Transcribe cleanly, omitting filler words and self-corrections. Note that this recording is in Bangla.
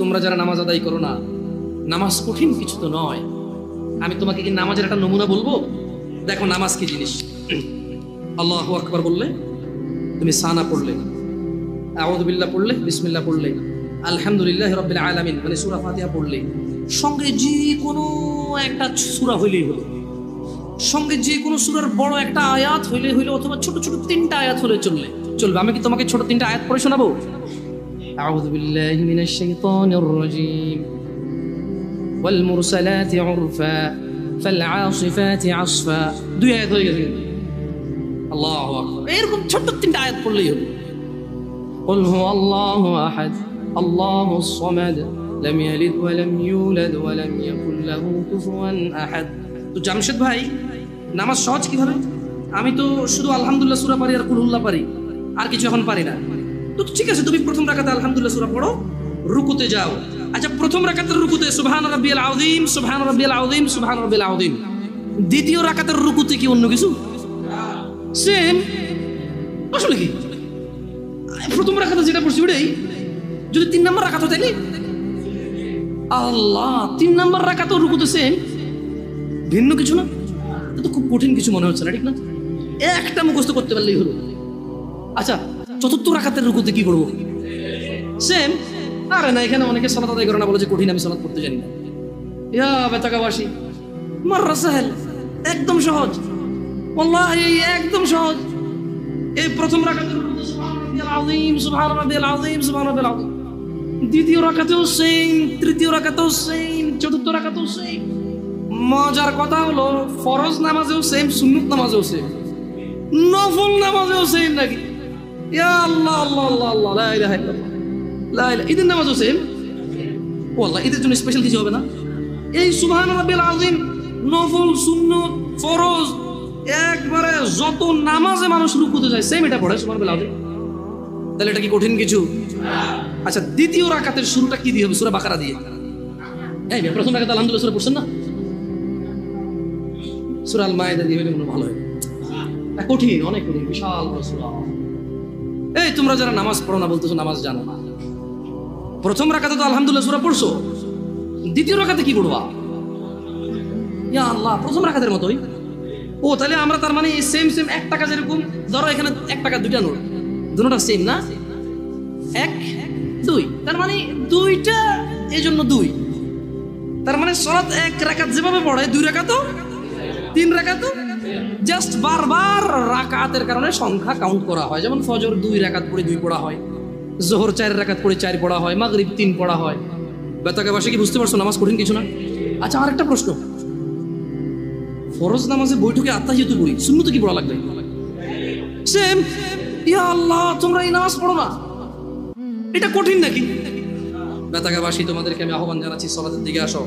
তোমরা যারা নামাজ আদায় করো না, নামাজ কঠিন কিছু তো নয়। আমি তোমাকে কি নামাজের একটা নমুনা বলবো? দেখো নামাজ কি জিনিস। আল্লাহু আকবার বললে, তুমি সানা পড়লে, আউযু বিল্লাহ পড়লে, বিসমিল্লাহ পড়লে, আলহামদুলিল্লাহ রাব্বিল আলামিন মানে সূরা ফাতিহা পড়লে, সঙ্গে যে কোনো একটা সূরা হইলেই হলো, সঙ্গে যে কোনো সূরার বড় একটা আয়াত হইলে হইলো, অথবা ছোট ছোট তিনটা আয়াত হলে চলবে। আমি কি তোমাকে ছোট তিনটা আয়াত পড়ে শোনাবো? আউযু বিল্লাহি মিনাশ শাইতানির রাজীম, ওয়াল মুরসালাতি উরফা ফাল আসিফাতি আসফা। দুই আয়াত হয়ে গেছে। আল্লাহু আকবার। এরকম ছোট তিনটা আয়াত পড়লেই হলো। কুল হুয়াল্লাহু আহাদ আল্লাহুস সামাদ লাম ইয়ালিদ ওয়া লাম ইউলাদ ওয়া লাম ইয়াকুল লাহু কুফুয়ান আহাদ। তো জামশেদ ভাই, নামাজ সহজ কিভাবে? আমি তো শুধু আলহামদুলিল্লাহ সূরা পারি আর কুল হুল্লাহ পারি, আর কিছু এখন পারি না। তো ঠিক আছে, তুমি প্রথম রাকাতে আলহামদুলিল্লাহ সূরা পড়ো, রুকুতে যাও। আচ্ছা, প্রথম রাকাতের রুকুতে সুবহান রাব্বিয়াল আযীম, সুবহান রাব্বিয়াল আযীম, সুবহান রাব্বিয়াল আযীম। দ্বিতীয় রাকাতের রুকুতে কি অন্য কিছু? সেম। আসলে কি প্রথম রাকাতে যেটা পড়ছি ওটাই, যদি 3 নম্বর রাকাত হতো আল্লাহ, 3 নম্বর রাকাতের রুকুতে সেম, ভিন্ন কিছু না। এটা তো খুব কঠিন কিছু মনে হচ্ছে না, ঠিক না? একটা মুখস্থ করতে পারলেই হলো। আচ্ছা, চতুর্থ রাকাতের রুকুতে কি করবো? সেম। আরে না, এখানে অনেকে সালাত আদায় করে না, বলে যে কঠিন, আমি সালাত পড়তে জানি না। ইয়া বেতাকাবাসী, মাররা সাহেল, একদম সহজ, ওয়াল্লাহি একদম সহজ। এই প্রথম রাকাতের রুকুতে সুবহান রাব্বিয়াল আযীম, সুবহান রাব্বিয়াল আযীম, সুবহান রাব্বিয়াল আযীম। দ্বিতীয় রাকাতেও সেম, তৃতীয় রাকাতেও সেম, চতুর্থ রাকাতেও সেম। মজার কথা হলো, ফরজ নামাজেও সেম, সুন্নত নামাজেও সেম, নফল নামাজেও সেম নাকি? ইয়া আল্লাহ আল্লাহ আল্লাহ আল্লাহ, লা ইলাহা ইল্লাল্লাহ, লা ইলাহা। ঈদের নামাজও সেম। ওয়াল্লাহ, ঈদের জন্য স্পেশাল কিছু হবে না? এই সুবহান রাব্বিল আযীম, নফল, সুন্নত, ফরজ, একবারে যত নামাজে মানুষ রুকুতে যায় সেম এটা পড়ে সুবহান রাব্বিল আযীম। তাহলে এটা কি কঠিন কিছু? আচ্ছা, দ্বিতীয় রাকাতের শুরুটা কি দিয়ে হবে? সূরা বাকারা দিয়ে। এই প্রথম রাকাতে আলহামদুলিল্লাহ সূরা পড়ছেন না? সূরা আল মায়েদা দিয়ে হলে মনে ভালো হয়। কঠিন, অনেক কঠিন, বিশাল বড় সূরা। এই তোমরা যারা নামাজ পড়ো না, বলতেছো নামাজ জানো না। প্রথম রাকাতে তো আলহামদুলিল্লাহ সূরা পড়ছো, দ্বিতীয় রাকাতে কি পড়বা? ইয়া আল্লাহ, প্রথম রাকাতের মতোই। ও তাহলে আমরা তার মানে সেম সেম 1 টাকা, যেরকম ধরো এখানে 1 টাকা দুইটা নোট, দুটোটা সেম না? 1 2, তার মানে দুইটা, এই জন্য 2। তার মানে সালাত 1 রাকাত যেভাবে পড়ে, 2 রাকাতও 3 রাকাতও, জাস্ট বারবার রাকাতের কারণে সংখ্যা কাউন্ট করা হয়। যেমন ফজর 2 রাকাত পড়ে 2 পড়া হয়, জোহর 4 রাকাত পড়ে 4 পড়া হয়, মাগরিব 3 পড়া হয়। বেতাকাবাসী কি বুঝতে পারছো নামাজ কঠিন কিছু না? আচ্ছা, আরেকটা প্রশ্ন, ফরজ নামাজে বৈঠকে আত্তাহিয়াতু পড়ি, সুন্নতে কি পড়া লাগবে? সেম। ইয়া আল্লাহ, তোমরা এই নামাজ পড়ো না, এটা কঠিন নাকি? বেতাকাবাসী, তোমাদেরকে আমি আহ্বান জানাচ্ছি, সালাতের দিকে আসো।